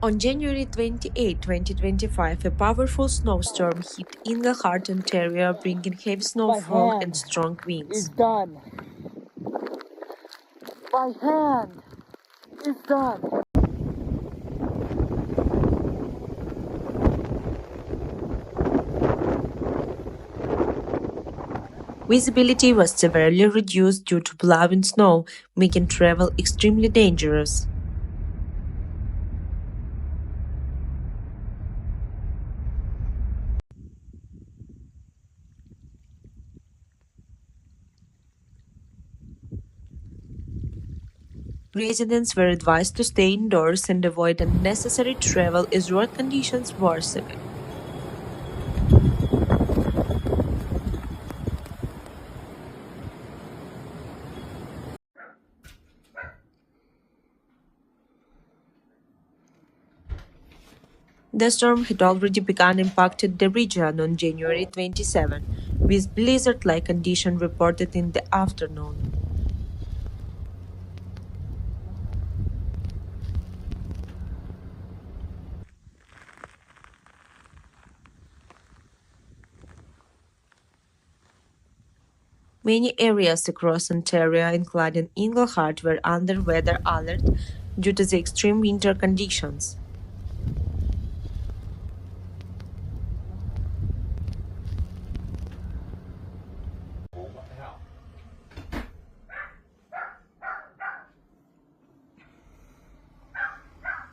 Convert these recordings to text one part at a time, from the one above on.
On January 28, 2025, a powerful snowstorm hit Englehart, Ontario, bringing heavy snowfall and strong winds. Done. My hand is done. Visibility was severely reduced due to blowing snow, making travel extremely dangerous. Residents were advised to stay indoors and avoid unnecessary travel as road conditions worsened. The storm had already begun impacting the region on January 27, with blizzard-like conditions reported in the afternoon. Many areas across Ontario, including Englehart, were under weather alert due to the extreme winter conditions.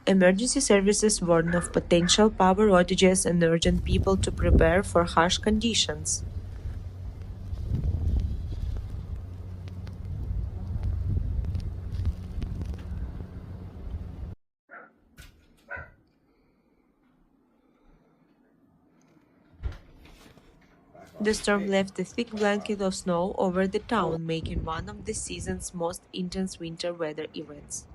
Emergency services warn of potential power outages and urged people to prepare for harsh conditions. The storm left a thick blanket of snow over the town, making one of the season's most intense winter weather events.